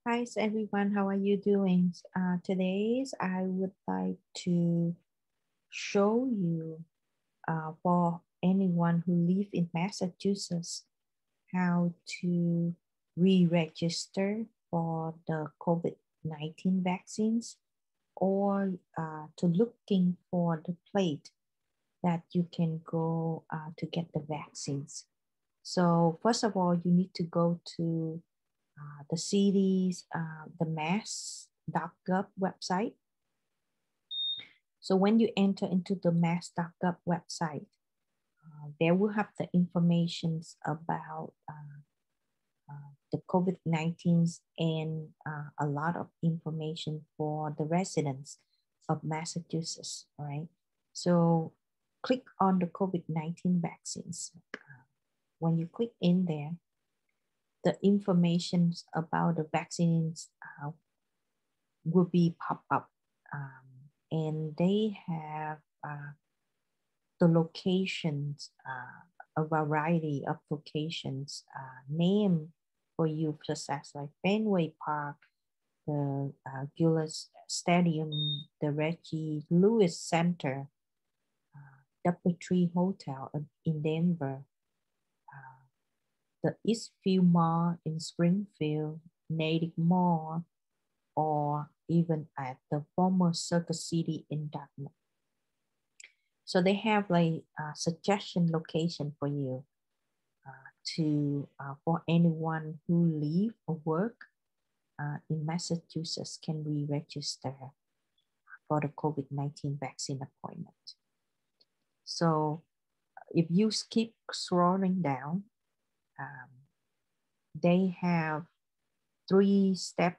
Hi everyone, how are you doing? Today's I would like to show you for anyone who live in Massachusetts how to re-register for the COVID-19 vaccines or to looking for the plate that you can go to get the vaccines. So first of all, you need to go to the city's, the mass.gov website. So when you enter into the mass.gov website, there will have the information about the COVID-19 and a lot of information for the residents of Massachusetts, all right? So click on the COVID-19 vaccines. When you click in there, the information about the vaccines will be pop up, and they have the locations, a variety of locations named for you, such as like Fenway Park, the Gillis Stadium, the Reggie Lewis Center, Doubletree Hotel in Denver, the Eastfield Mall in Springfield, Natick Mall, or even at the former Circus City in Dartmouth. So they have like a suggestion location for you for anyone who live or work in Massachusetts can re-register for the COVID-19 vaccine appointment. So if you keep scrolling down, they have 3 steps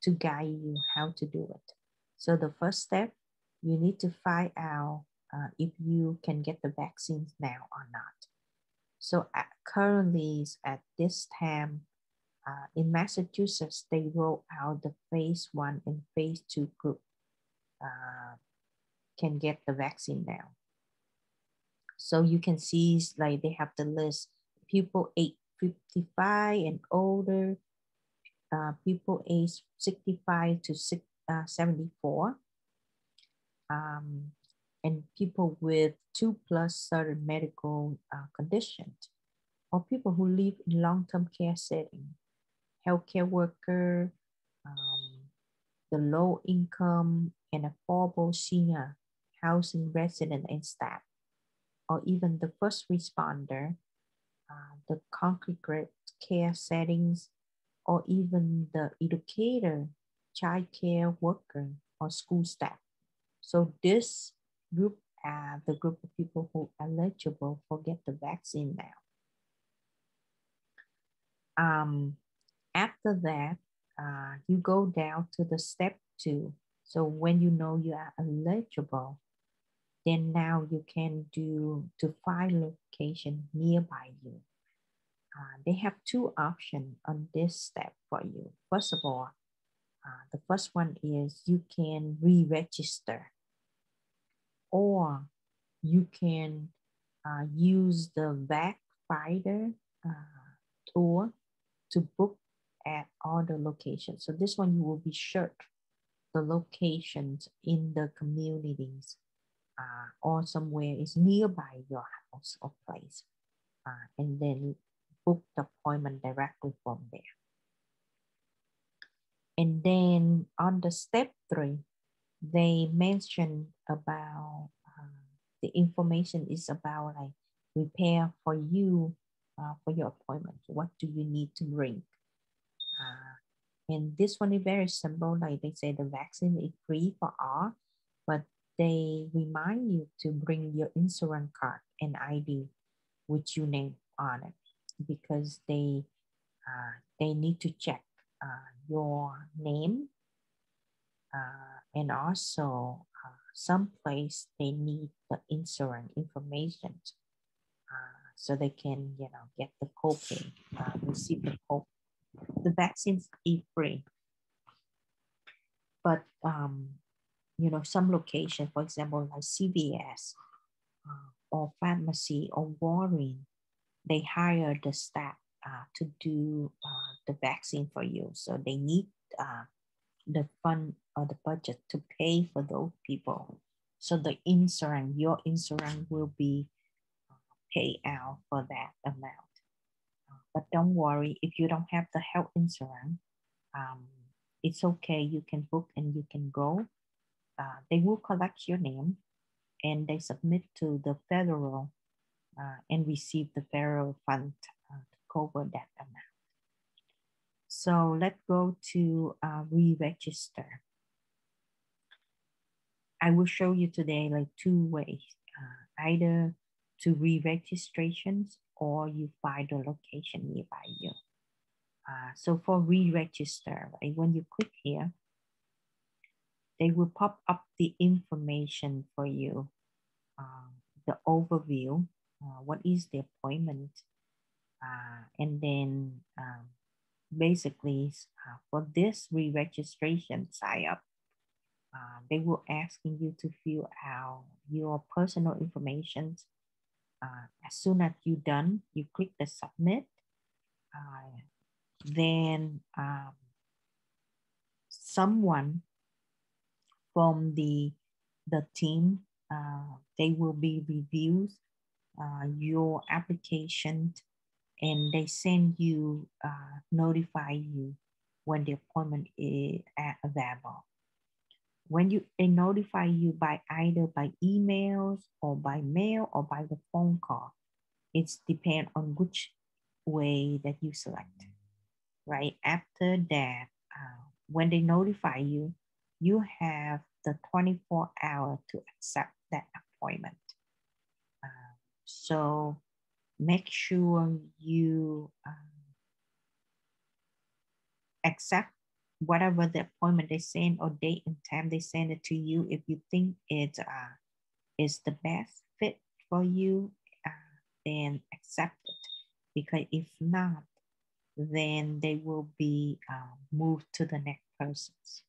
to guide you how to do it. So the first step, you need to find out if you can get the vaccines now or not. So currently at this time in Massachusetts, they roll out the phase 1 and phase 2 group can get the vaccine now. So you can see like they have the list, people age 55 and older, people age 65 to 74, and people with 2+ certain medical conditions, or people who live in long-term care setting, healthcare worker, the low income and affordable senior housing resident and staff, or even the first responder, the congregate care settings, or even the educator, child care worker, or school staff. So this group are the group of people who are eligible for get the vaccine now. After that, you go down to the step 2. So when you know you are eligible, then now you can do to find location nearby you. They have 2 options on this step for you. First of all, the first one is you can re-register, or you can use the Vac Finder tour to book at all the locations. So this one you will be search the locations in the communities or somewhere is nearby your house or place, and then book the appointment directly from there. And then on the step 3, they mention about the information is about like prepare for you for your appointment. What do you need to bring? And this one is very simple. Like they say the vaccine is free for all, but they remind you to bring your insurance card and ID with your name on it, because they need to check your name, and also some place they need the insurance information so they can get the copay, receive the copay. The vaccines is free, but some location, for example, like CVS or pharmacy or Walgreens, they hire the staff to do the vaccine for you. So they need the fund or the budget to pay for those people. So the insurance, your insurance will be paid out for that amount. But don't worry, if you don't have the health insurance, it's okay. You can book and you can go. They will collect your name and they submit to the federal and receive the federal fund to cover that amount. So let's go to re-register. I will show you today like two ways, either to re-registrations or you find a location nearby you. So for re-register, right, when you click here, they will pop up the information for you, the overview, what is the appointment, and then basically for this re-registration sign up, they will asking you to fill out your personal information. As soon as you're done, you click the submit. Then someone from the team, they will be reviews your application and they send you, notify you when the appointment is available. When they notify you by either by emails or by mail or by the phone call, it's depend on which way that you select, right? After that, when they notify you, you have the 24 hours to accept that appointment. So make sure you accept whatever the appointment they send or date and time they send it to you. If you think it is the best fit for you, then accept it. Because if not, then they will be moved to the next persons.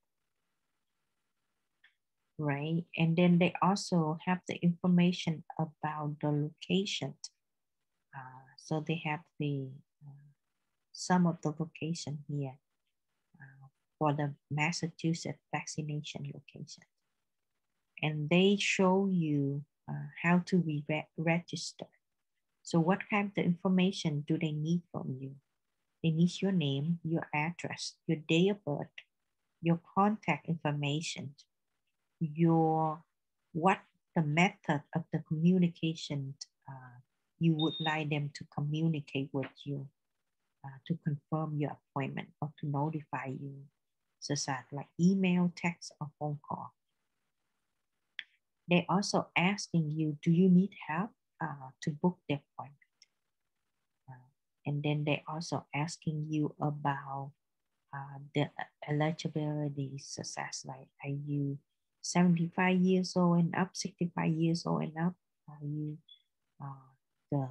Right? And then they also have the information about the location. So they have the some of the location here for the Massachusetts vaccination location. And they show you how to re-register. So what kind of information do they need from you? They need your name, your address, your date of birth, your contact information, what the method of the communication you would like them to communicate with you to confirm your appointment or to notify you, such as like email, text, or phone call. They also asking you, do you need help to book the appointment? And then they also asking you about the eligibility, such as like, are you 75 years old and up, 65 years old and up? Are you the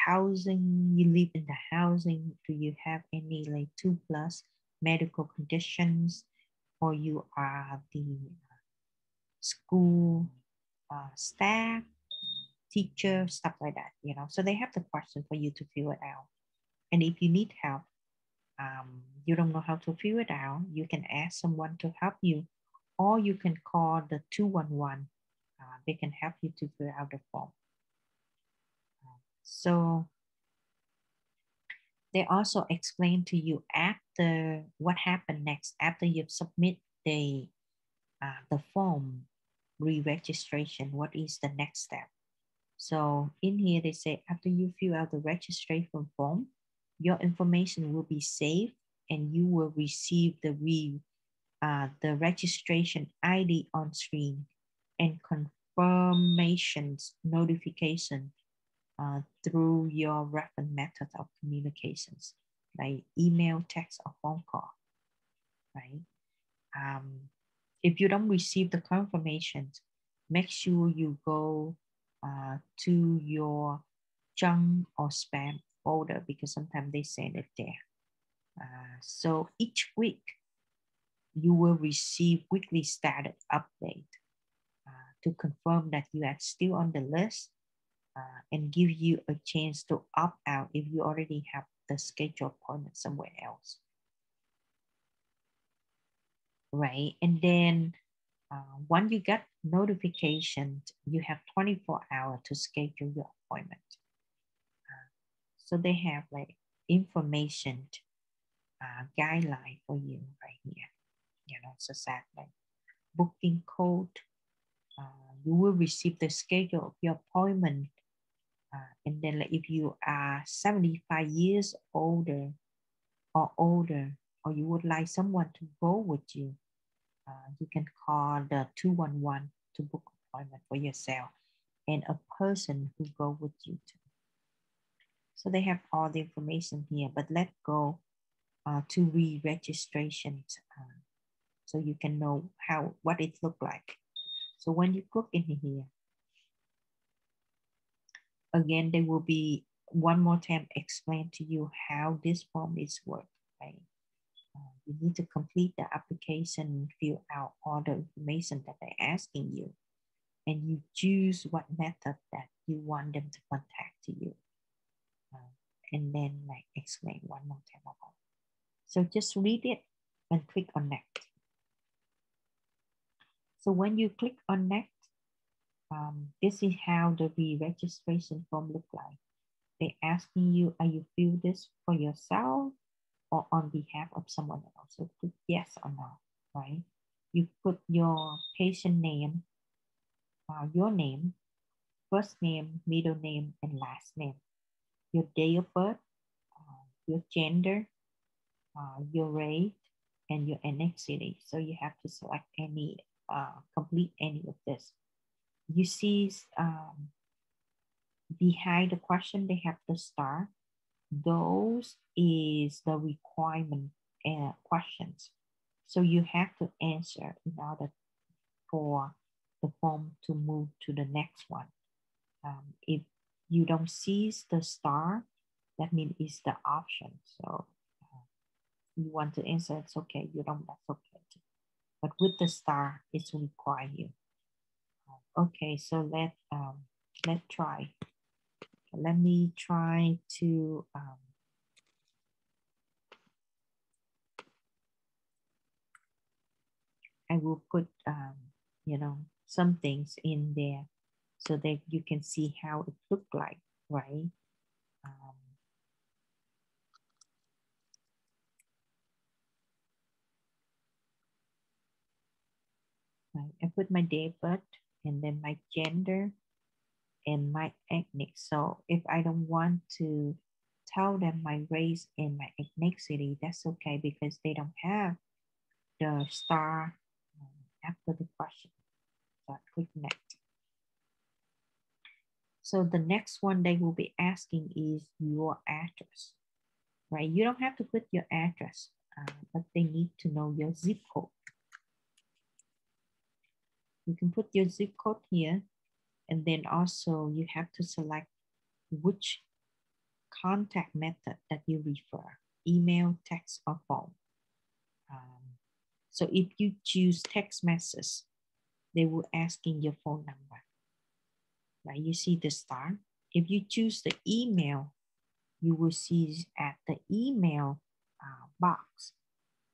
housing, you live in the housing? Do you have any like 2+ medical conditions? Or you are the school staff, teacher, stuff like that, you know? So they have the question for you to fill it out. And if you need help, you don't know how to fill it out, you can ask someone to help you, or you can call the 211. They can help you to fill out the form. So they also explain to you after what happened next, after you've submit the form re-registration, what is the next step. So in here they say, after you fill out the registration form, your information will be saved and you will receive the registration ID on screen and confirmations notification through your reference method of communications, like email, text, or phone call, right? If you don't receive the confirmations, make sure you go to your junk or spam folder, because sometimes they send it there. So each week, you will receive weekly status update to confirm that you are still on the list and give you a chance to opt out if you already have the scheduled appointment somewhere else, right? And then once you get notification, you have 24 hours to schedule your appointment. So they have like information guideline for you right here. So that like booking code. You will receive the schedule of your appointment. And then like, if you are 75 years older, or you would like someone to go with you, you can call the 211 to book appointment for yourself and a person who go with you too. So they have all the information here, but let's go to re-registration so you can know what it look like. So when you click in here, again, there will be one more time explain to you how this form is work, right? You need to complete the application, fill out all the information that they're asking you, and you choose what method that you want them to contact to you. And then like explain one more time about it. So just read it and click on next. So when you click on next, this is how the re-registration form look like. They're asking you, are you fill this for yourself or on behalf of someone else? So click yes or no, right? You put your patient name, your name, first name, middle name, and last name, your date of birth, your gender, your race, and your ethnicity. So you have to select any, complete any of this. You see behind the question, they have the star. Those is the requirement questions. So you have to answer in order for the form to move to the next one. If you don't see the star, that means it's the option. So you want to answer, it's okay. You don't, that's okay. But with the star, it's require you. Okay, so let's try. Let me try to I will put some things in there so that you can see how it looked like, right? Right. I put my date of birth and then my gender and my ethnic. So if I don't want to tell them my race and my ethnicity, that's okay because they don't have the star after the question. So I click next. So the next one they will be asking is your address, right? You don't have to put your address, but they need to know your zip code. You can put your zip code here, and then also you have to select which contact method that you refer, email, text, or phone. So if you choose text message, they will asking your phone number, right? You see the star. If you choose the email, you will see at the email box,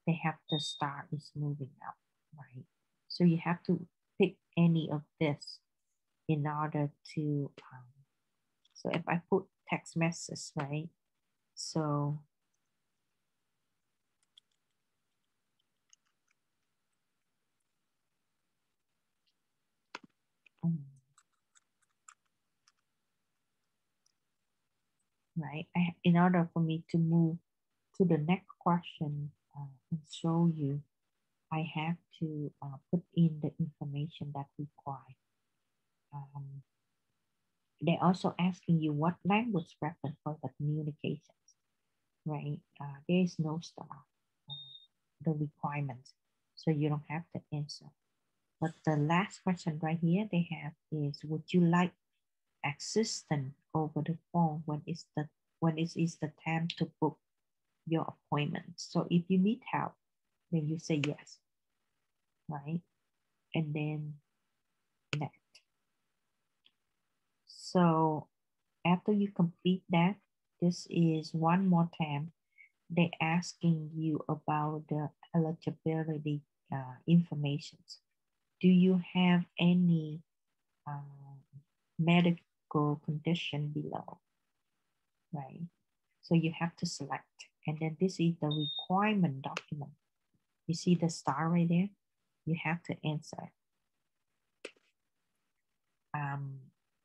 they have the star is moving up, right? So you have to pick any of this in order to, so if I put text message, right? So right, in order for me to move to the next question and show you, I have to put in the information that required. They're also asking you what language preference for the communications, right? There is no star, the requirements, so you don't have to answer. But the last question right here they have is, would you like assistance over the phone when it is the time to book your appointment? So if you need help, then you say yes, right? And then next. So after you complete that, this is one more time. They're asking you about the eligibility information. Do you have any medical condition below, right? So you have to select. And then this is the requirement document. You see the star right there? You have to answer.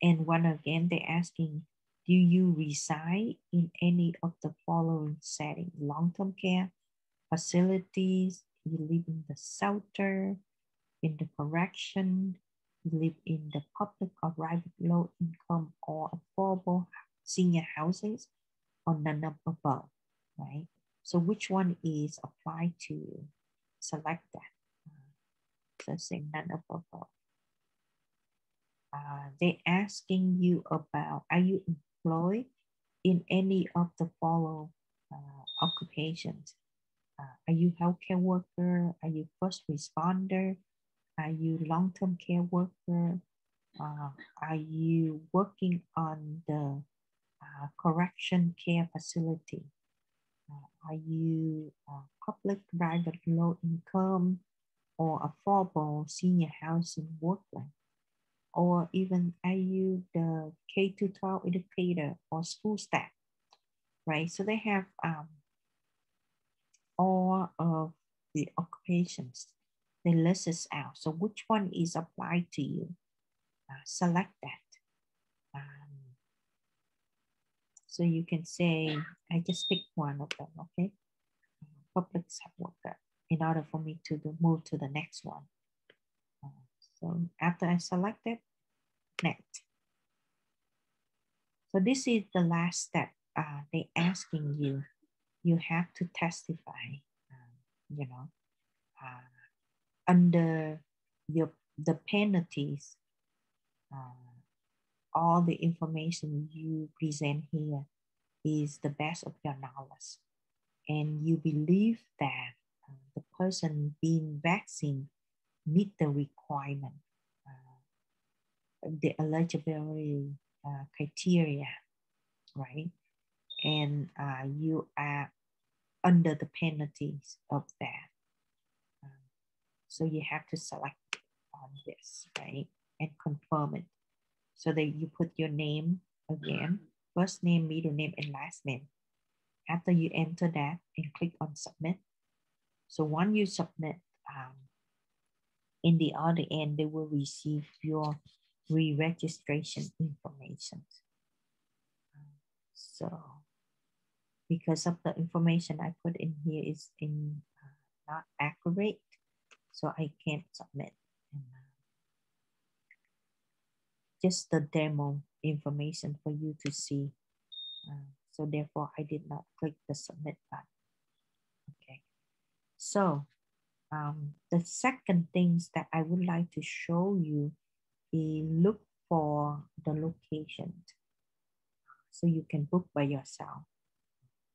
And one again, they're asking, do you reside in any of the following settings? Long-term care facilities, you live in the shelter, in the correction, you live in the public or private low income or affordable senior housings, or none of above, right? So which one is applied to you? Select that. So say none of above. They're asking you about, are you employed in any of the following occupations? Are you healthcare worker? Are you first responder? Are you long-term care worker? Are you working on the correction care facility? Are you public, private, low income, or affordable senior housing worker? Or even are you the K-12 educator or school staff, right? So they have all of the occupations. They list this out. So which one is applied to you? Select that. So you can say, I just pick one of them, okay? Public health worker, in order for me to move to the next one. So after I select it, next. So this is the last step. They're asking you, you have to testify, under the penalties, all the information you present here is the best of your knowledge. And you believe that the person being vaccinated meet the requirement, the eligibility criteria, right? And you are under the penalties of that. So you have to select on this, right? And confirm it. So that you put your name again, first name, middle name, and last name. After you enter that and click on submit. So once you submit, in the other end, they will receive your re-registration information. So because of the information I put in here is not accurate, so I can't submit. Just the demo information for you to see. So therefore, I did not click the submit button. Okay. So the second things that I would like to show you is look for the location. So you can book by yourself.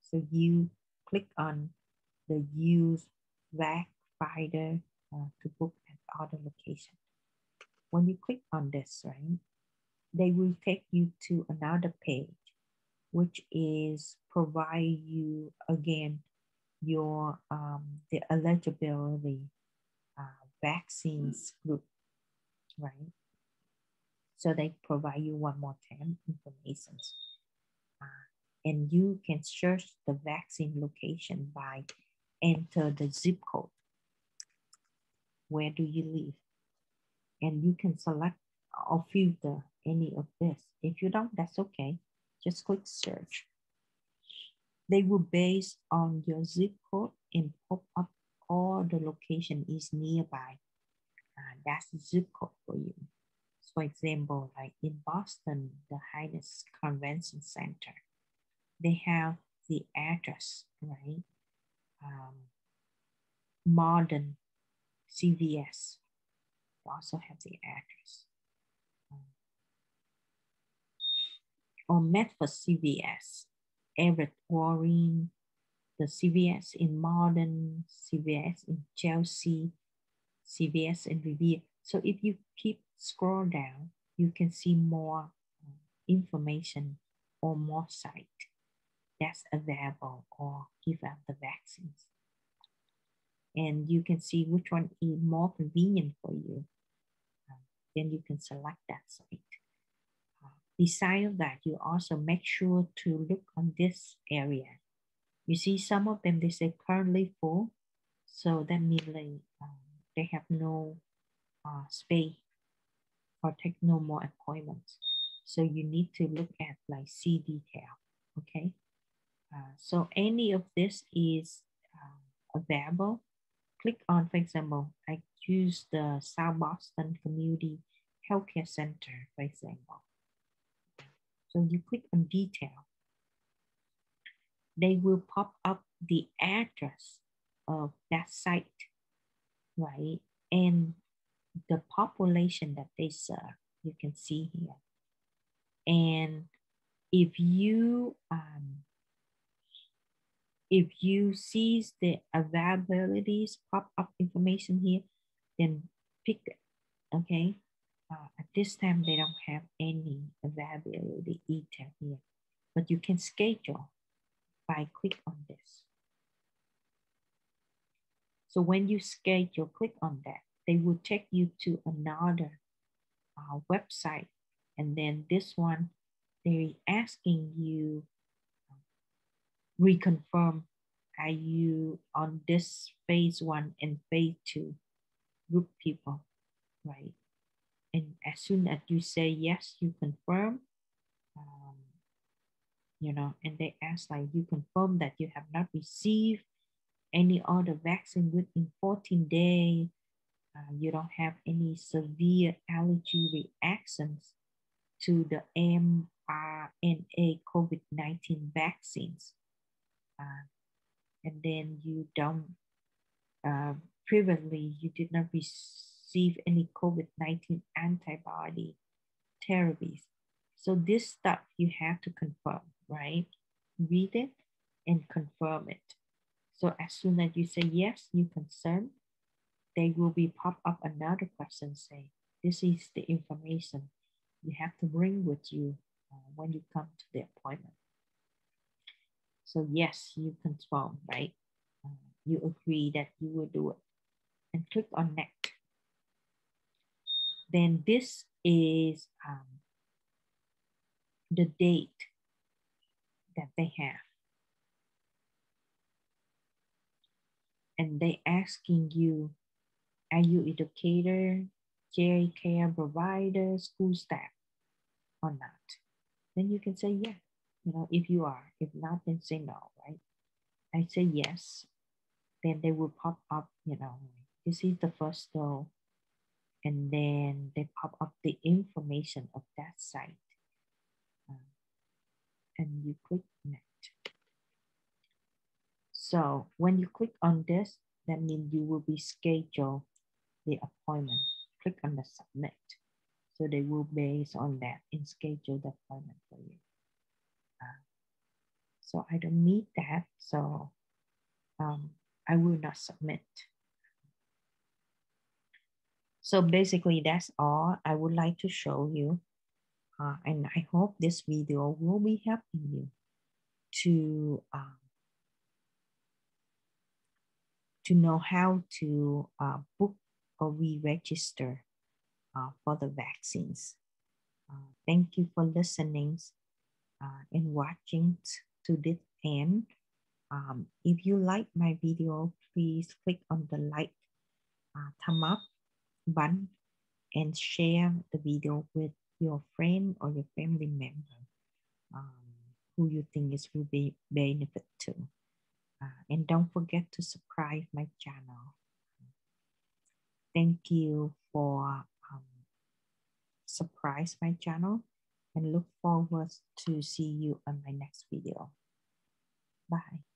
So you click on the use VAC finder to book at other location. When you click on this, right, they will take you to another page, which is provide you again your the eligibility vaccines group, right? So they provide you one more time information. And you can search the vaccine location by enter the zip code. Where do you live? And you can select or filter any of this. If you don't, that's okay. Just click search. They will base on your zip code and pop up all the location is nearby. That's the zip code for you. So for example, like in Boston, the Hyannis Convention Center, they have the address, right? Modern CVS also have the address. Or Medford CVS, Everett, Warren, the CVS in Modern, CVS in Chelsea, CVS in Revere. So if you keep scroll down, you can see more information or more site. that's available or give out the vaccines. And you can see which one is more convenient for you. Then you can select that site. Besides that, you also make sure to look on this area. You see some of them, they say currently full. So that means they have no space or take no more appointments. So you need to look at like see detail, okay? So any of this is available. Click on, for example, I use the South Boston Community Healthcare Center, for example. So you click on detail. They will pop up the address of that site, right? And the population that they serve, you can see here. And if you see the availabilities pop up information here, then pick it, okay? At this time, they don't have any availability detail here, but you can schedule by click on this. So when you schedule, click on that, they will take you to another website. And then this one, they're asking you, reconfirm, are you on this phase 1 and phase 2 group people, right? And as soon as you say yes, you confirm, you know, and they ask like you confirm that you have not received any other vaccine within 14 days, you don't have any severe allergy reactions to the mRNA COVID-19 vaccines. And then you don't, previously you did not receive any COVID-19 antibody therapies. So this stuff you have to confirm, right? Read it and confirm it. So as soon as you say yes, you consent, they will be pop up another question say, this is the information you have to bring with you when you come to the appointment. So yes, you confirm, right? You agree that you will do it and click on next. Then this is the date that they have. And they asking you, are you educator, care provider, school staff or not? Then you can say yes, you know, if you are. If not, then say no, right? I say yes, then they will pop up, you know, this is the first dose, and then they pop up the information of that site. And you click next. So when you click on this, that means you will be scheduled the appointment. Click on the submit. So they will base on that and schedule the appointment for you. So I don't need that, so I will not submit. So basically that's all I would like to show you. And I hope this video will be helping you to know how to book or re-register for the vaccines. Thank you for listening and watching to this end. If you like my video, please click on the like thumb up button and share the video with your friend or your family member who you think is will be benefit to. And don't forget to subscribe my channel. Thank you for subscribe my channel and look forward to see you on my next video. Bye.